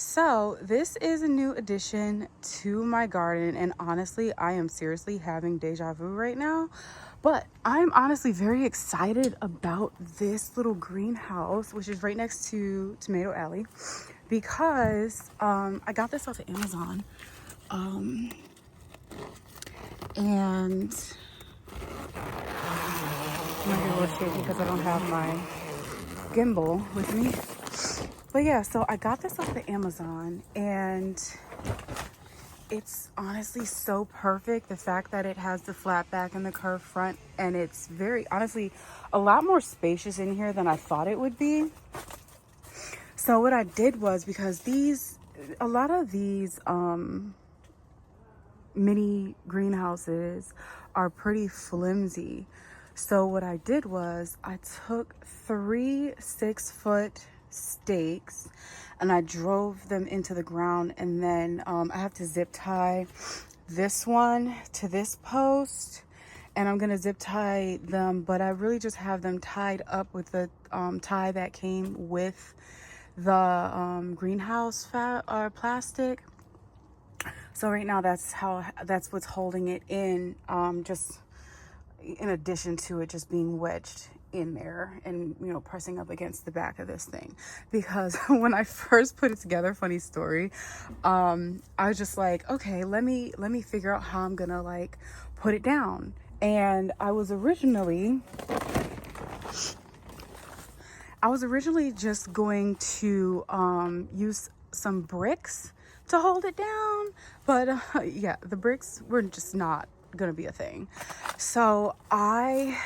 So this is a new addition to my garden, and honestly, I am seriously having deja vu right now. But I'm honestly very excited about this little greenhouse, which is right next to Tomato Alley, because I got this off of Amazon, and I'm gonna get a little shaky because I don't have my gimbal with me. But yeah, so I got this off of Amazon, and it's honestly so perfect. The fact that it has the flat back and the curved front, and it's very honestly a lot more spacious in here than I thought it would be. So what I did was, because a lot of these mini greenhouses are pretty flimsy. So what I did was I took 3 6-foot stakes and I drove them into the ground, and then I have to zip tie this one to this post, and I'm gonna zip tie them, but I really just have them tied up with the tie that came with the greenhouse plastic. So right now that's what's holding it in, just in addition to it just being wedged in there and pressing up against the back of this thing. Because when I first put it together, funny story, I was just like, okay, let me figure out how I'm gonna like put it down. And I was originally just going to use some bricks to hold it down, but yeah, the bricks were just not gonna be a thing. So I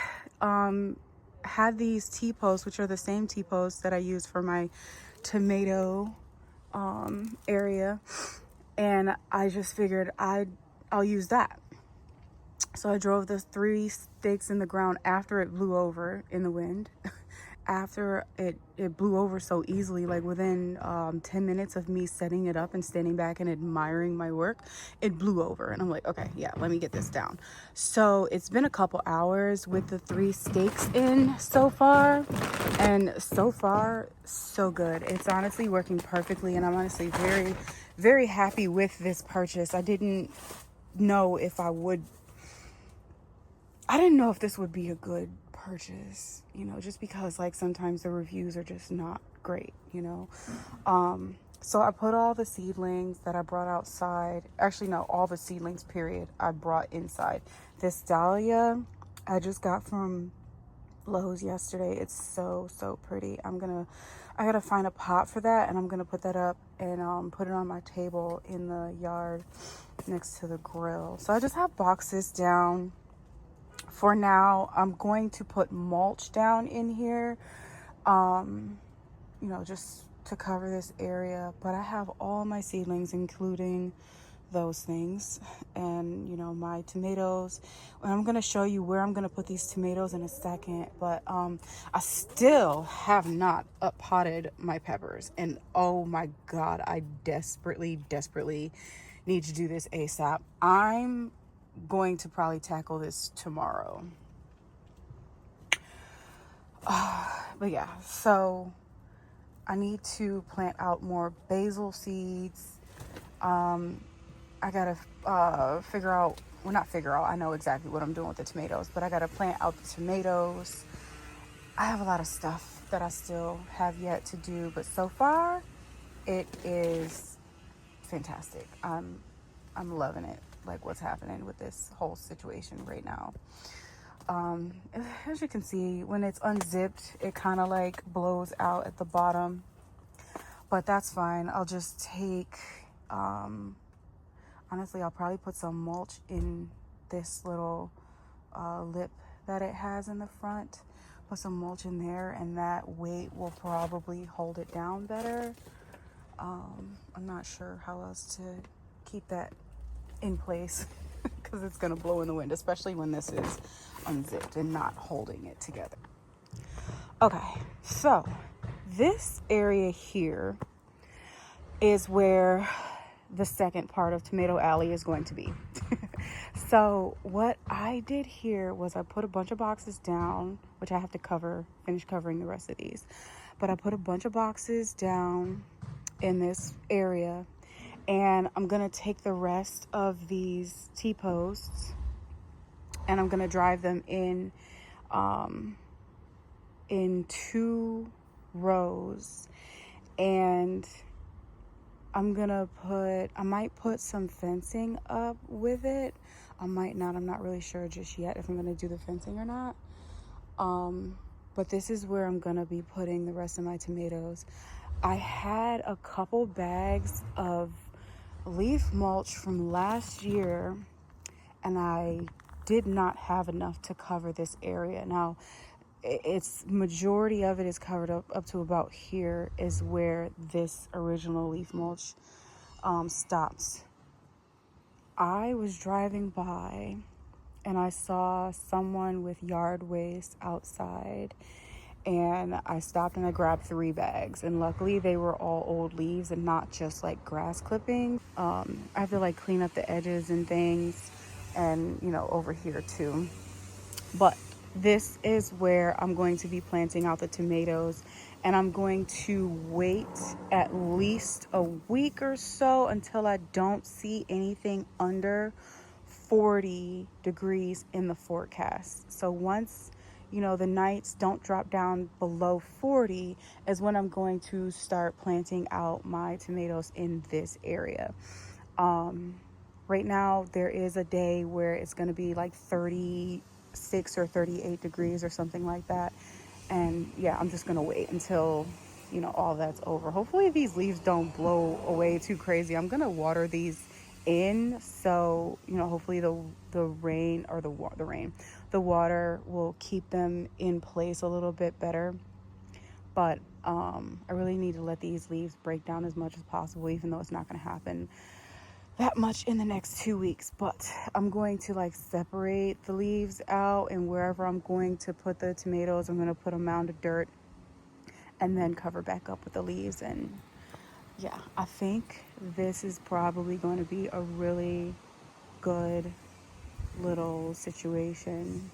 had these T-posts, which are the same T-posts that I use for my tomato area, and I just figured I'll use that. So I drove the 3 stakes in the ground after it blew over in the wind. After it blew over so easily, like within 10 minutes of me setting it up and standing back and admiring my work, it blew over. And I'm like, okay, yeah, let me get this down. So it's been a couple hours with the 3 stakes in so far. And so far, so good. It's honestly working perfectly. And I'm honestly very, very happy with this purchase. I didn't know if this would be a good purchase, just because like sometimes the reviews are just not great. So I put all the seedlings that I brought outside, actually no, all the seedlings period, I brought inside. This dahlia I just got from Lowe's yesterday. It's so pretty. I gotta find a pot for that, and I'm gonna put that up and put it on my table in the yard next to the grill. So I just have boxes down. For now, I'm going to put mulch down in here, just to cover this area. But I have all my seedlings, including those things, and my tomatoes. And I'm going to show you where I'm going to put these tomatoes in a second. But I still have not potted my peppers. And oh my God, I desperately need to do this ASAP. I'm going to probably tackle this tomorrow. But yeah, so I need to plant out more basil seeds. I gotta I know exactly what I'm doing with the tomatoes, but I gotta plant out the tomatoes. I have a lot of stuff that I still have yet to do, but so far it is fantastic. I'm loving it, like what's happening with this whole situation right now. As you can see, when it's unzipped, it kind of like blows out at the bottom, but that's fine. I'll just take, honestly, I'll probably put some mulch in this little lip that it has in the front. Put some mulch in there, and that weight will probably hold it down better. I'm not sure how else to keep that in place because it's going to blow in the wind, especially when this is unzipped and not holding it together. Okay, so this area here is where the second part of Tomato Alley is going to be. So what I did here was I put a bunch of boxes down, which I have to finish covering the rest of these. But I put a bunch of boxes down in this area, and I'm gonna take the rest of these T-posts and I'm gonna drive them in 2 rows, and I might put some fencing up with it. I might not. I'm not really sure just yet if I'm gonna do the fencing or not. But this is where I'm gonna be putting the rest of my tomatoes. I had a couple bags of leaf mulch from last year, and I did not have enough to cover this area. Now, it's majority of it is covered up to about here is where this original leaf mulch stops. I was driving by and I saw someone with yard waste outside, and I stopped and I grabbed 3 bags, and luckily they were all old leaves and not just like grass clippings. I have to like clean up the edges and things, and over here too. But this is where I'm going to be planting out the tomatoes, and I'm going to wait at least a week or so until I don't see anything under 40 degrees in the forecast. So once the nights don't drop down below 40 is when I'm going to start planting out my tomatoes in this area. Right now there is a day where it's going to be like 36 or 38 degrees or something like that, and yeah, I'm just going to wait until all that's over. Hopefully these leaves don't blow away too crazy. I'm going to water these in, so hopefully the rain or the water will keep them in place a little bit better. But I really need to let these leaves break down as much as possible, even though it's not going to happen that much in the next 2 weeks. But I'm going to like separate the leaves out, and wherever I'm going to put the tomatoes, I'm going to put a mound of dirt and then cover back up with the leaves. And yeah, I think this is probably going to be a really good little situation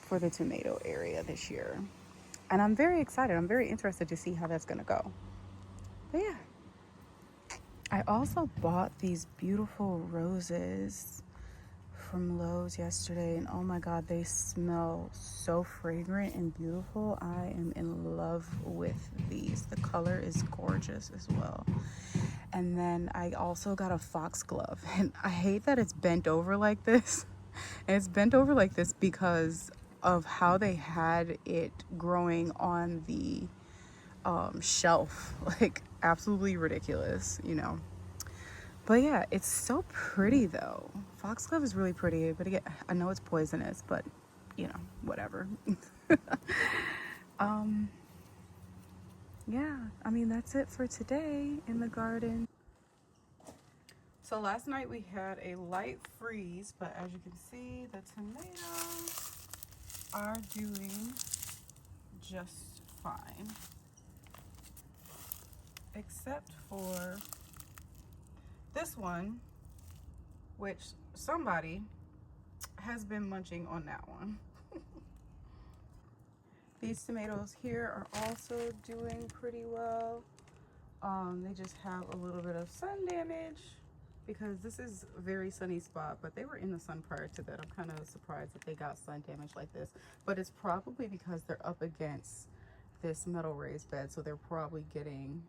for the tomato area this year. And I'm very excited. I'm very interested to see how that's going to go. But yeah. I also bought these beautiful roses from Lowe's yesterday, and oh my god, they smell so fragrant and beautiful. I am in love with these. The color is gorgeous as well. And then I also got a foxglove, and I hate that it's bent over like this. And it's bent over like this because of how they had it growing on the shelf. Like, absolutely ridiculous. But yeah, it's so pretty though. Foxglove is really pretty, but again, I know it's poisonous, but whatever. Yeah, I mean, that's it for today in the garden. So last night we had a light freeze, but as you can see, the tomatoes are doing just fine. Except for this one, which somebody has been munching on that one. These tomatoes here are also doing pretty well. They just have a little bit of sun damage because this is a very sunny spot, but they were in the sun prior to that. I'm kind of surprised that they got sun damage like this, but it's probably because they're up against this metal raised bed, so they're probably getting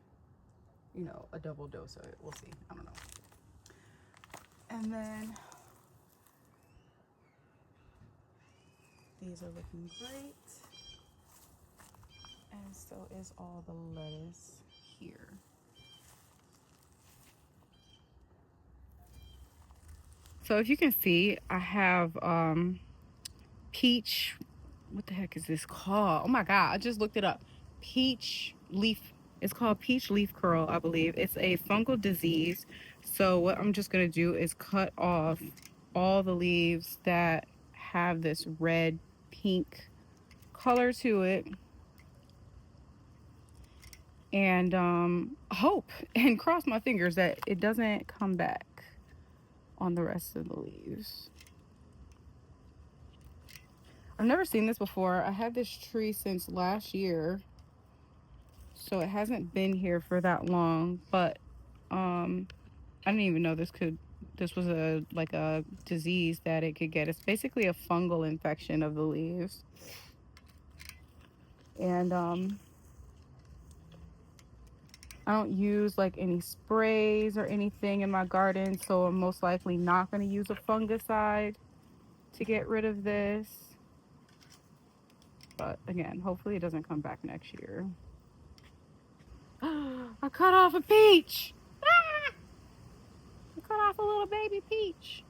a double dose of it. We'll see. I don't know. And then these are looking great, and so is all the lettuce here. So if you can see, I have peach, what the heck is this called? Oh my god, I just looked it up. Peach leaf, it's called peach leaf curl, I believe. It's a fungal disease. So what I'm just gonna do is cut off all the leaves that have this red pink color to it, and hope and cross my fingers that it doesn't come back on the rest of the leaves. I've never seen this before. I had this tree since last year, So it hasn't been here for that long, but I didn't even know this was a like a disease that it could get. It's basically a fungal infection of the leaves. And I don't use like any sprays or anything in my garden, so I'm most likely not going to use a fungicide to get rid of this. But again, hopefully it doesn't come back next year. I cut off a peach. Ah! I cut off a little baby peach.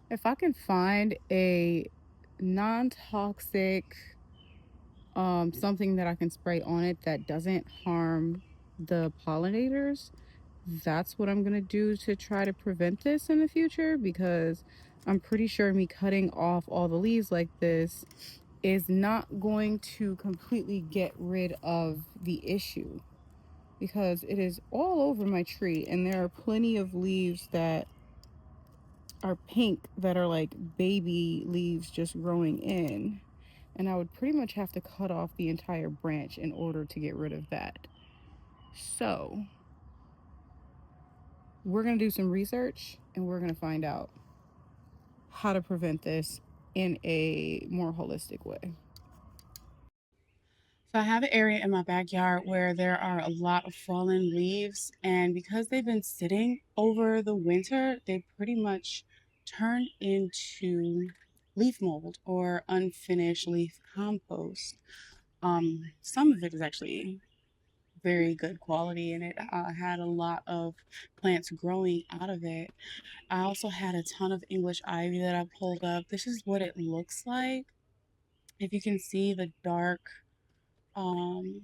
If I can find a non-toxic something that I can spray on it that doesn't harm the pollinators, that's what I'm gonna do to try to prevent this in the future, because I'm pretty sure me cutting off all the leaves like this is not going to completely get rid of the issue, because it is all over my tree and there are plenty of leaves that are pink that are like baby leaves just growing in, and I would pretty much have to cut off the entire branch in order to get rid of that. So we're going to do some research and we're going to find out how to prevent this in a more holistic way. So I have an area in my backyard where there are a lot of fallen leaves, and because they've been sitting over the winter, they pretty much turn into leaf mold or unfinished leaf compost. Some of it is actually very good quality, and it had a lot of plants growing out of it. I also had a ton of English ivy that I pulled up. This is what it looks like. If you can see the um,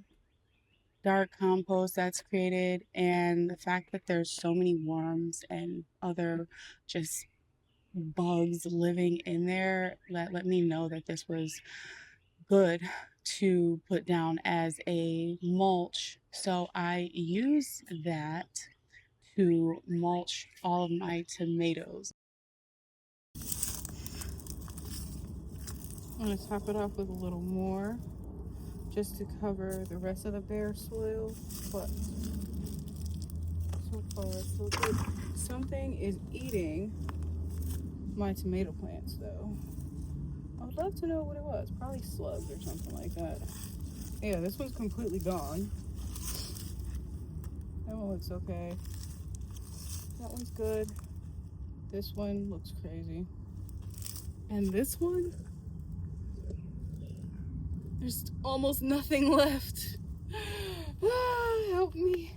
dark compost that's created, and the fact that there's so many worms and other just bugs living in there, let me know that this was good to put down as a mulch. So I use that to mulch all of my tomatoes. I'm going to top it off with a little more just to cover the rest of the bare soil. But so far, so good. Something is eating my tomato plants, though. I would love to know what it was. Probably slugs or something like that. Yeah, this one's completely gone. That one looks okay. That one's good. This one looks crazy. And this one, there's almost nothing left. Help me.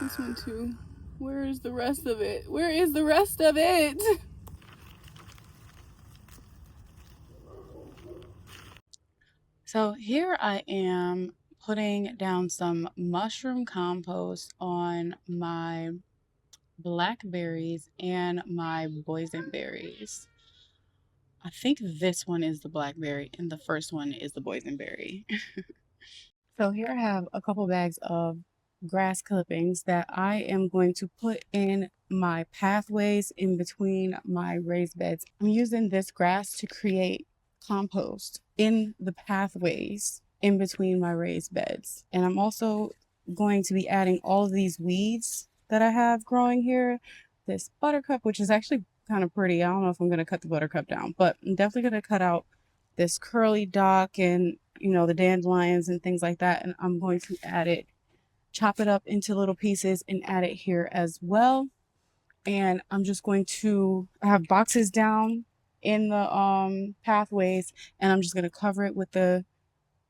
This one too. Where is the rest of it? Where is the rest of it? So here I am putting down some mushroom compost on my blackberries and my boysenberries. I think this one is the blackberry and the first one is the boysenberry. So here I have a couple bags of grass clippings that I am going to put in my pathways in between my raised beds. I'm using this grass to create compost in the pathways in between my raised beds. And I'm also going to be adding all of these weeds that I have growing here. This buttercup, which is actually kind of pretty. I don't know if I'm going to cut the buttercup down, but I'm definitely going to cut out this curly dock and the dandelions and things like that. And I'm going to chop it up into little pieces and add it here as well. And I'm just going to have boxes down in the pathways, and I'm just going to cover it with the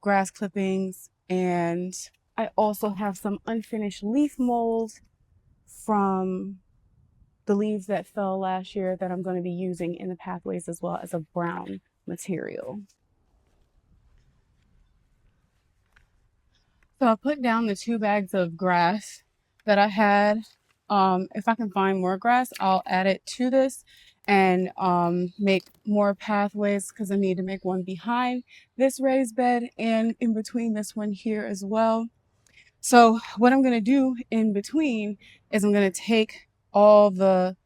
grass clippings. And I also have some unfinished leaf mold from the leaves that fell last year that I'm going to be using in the pathways as well as a brown material. So I put down the 2 bags of grass that I had. If I can find more grass, I'll add it to this and make more pathways, because I need to make one behind this raised bed and in between this one here as well. So what I'm going to do in between is I'm going to take all the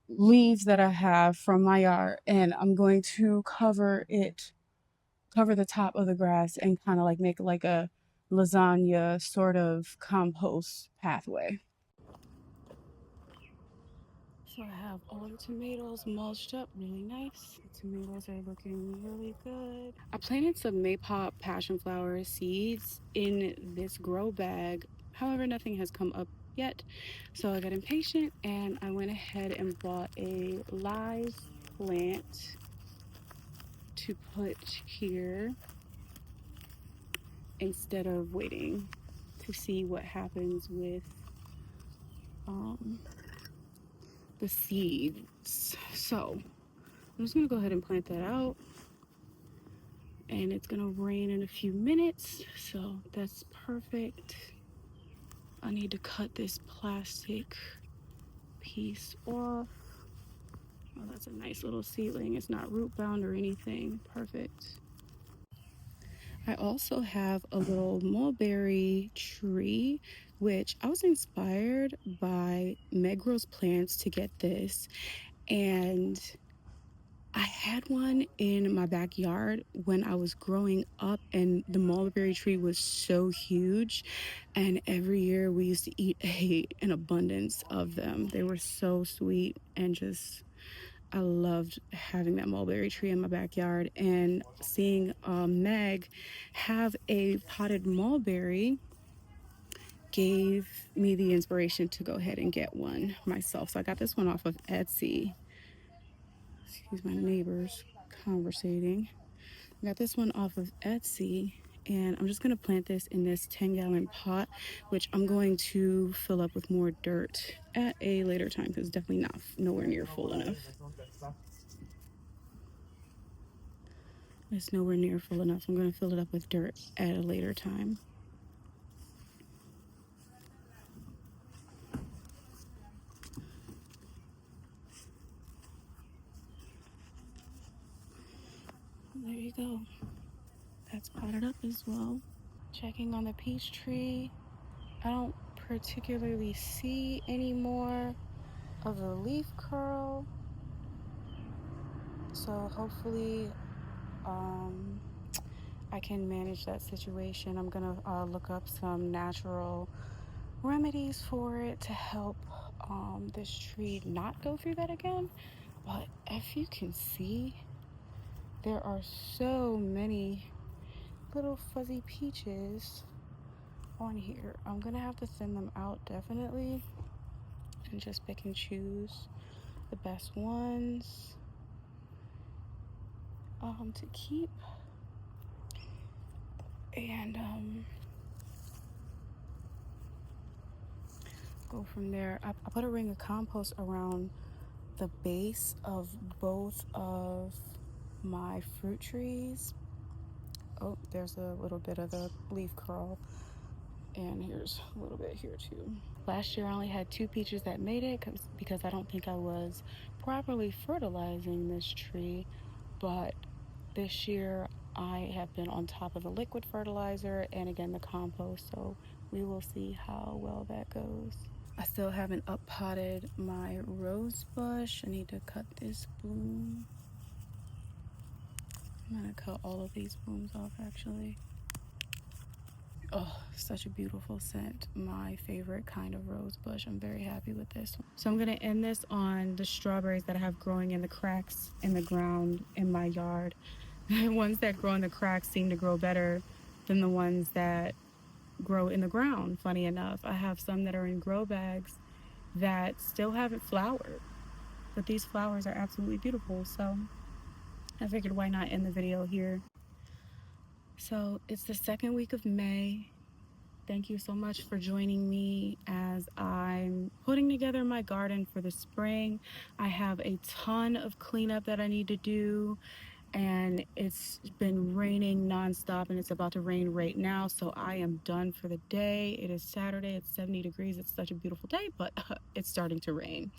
leaves that I have from my yard, and I'm going to cover the top of the grass and kind of like make like a lasagna sort of compost pathway. So I have all the tomatoes mulched up really nice. The tomatoes are looking really good. I planted some maypop passion flower seeds in this grow bag. However, nothing has come up yet. So I got impatient and I went ahead and bought a live plant to put here instead of waiting to see what happens with um, the seeds. So I'm just gonna go ahead and plant that out, and it's gonna rain in a few minutes, so that's perfect. I need to cut this plastic piece off. Oh, that's a nice little seedling. It's not root bound or anything. Perfect. I also have a little mulberry tree, which I was inspired by Meg Grows Plants to get this, and I had one in my backyard when I was growing up, and the mulberry tree was so huge. And every year we used to eat an abundance of them. They were so sweet, and just, I loved having that mulberry tree in my backyard. And seeing Meg have a potted mulberry gave me the inspiration to go ahead and get one myself. So I got this one off of Etsy. Excuse my neighbors conversating. I got this one off of Etsy, and I'm just gonna plant this in this 10-gallon pot, which I'm going to fill up with more dirt at a later time because it's definitely not nowhere near full enough. It's nowhere near full enough. I'm gonna fill it up with dirt at a later time. There you go. That's potted up as well. Checking on the peach tree. I don't particularly see any more of the leaf curl, so hopefully I can manage that situation. I'm gonna look up some natural remedies for it to help this tree not go through that again. But if you can see, there are so many little fuzzy peaches on here. I'm gonna have to thin them out definitely and just pick and choose the best ones to keep, and go from there. I put a ring of compost around the base of both of my fruit trees. Oh, there's a little bit of the leaf curl, and here's a little bit here too. Last year I only had 2 peaches that made it because I don't think I was properly fertilizing this tree, but this year I have been on top of the liquid fertilizer and again the compost, so we will see how well that goes. I still haven't up potted my rose bush. I need to cut this bloom. I'm gonna cut all of these blooms off actually. Oh, such a beautiful scent. My favorite kind of rose bush. I'm very happy with this one. So I'm gonna end this on the strawberries that I have growing in the cracks in the ground in my yard. The ones that grow in the cracks seem to grow better than the ones that grow in the ground, funny enough. I have some that are in grow bags that still haven't flowered, but these flowers are absolutely beautiful. So I figured why not end the video here. So it's the second week of May. Thank you so much for joining me as I'm putting together my garden for the spring. I have a ton of cleanup that I need to do, and it's been raining nonstop, and it's about to rain right now, so I am done for the day. It is Saturday, it's 70 degrees. It's such a beautiful day, but it's starting to rain.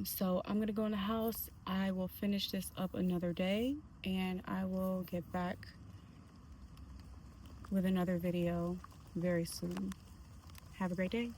So I'm gonna go in the house. I will finish this up another day, and I will get back with another video very soon. Have a great day.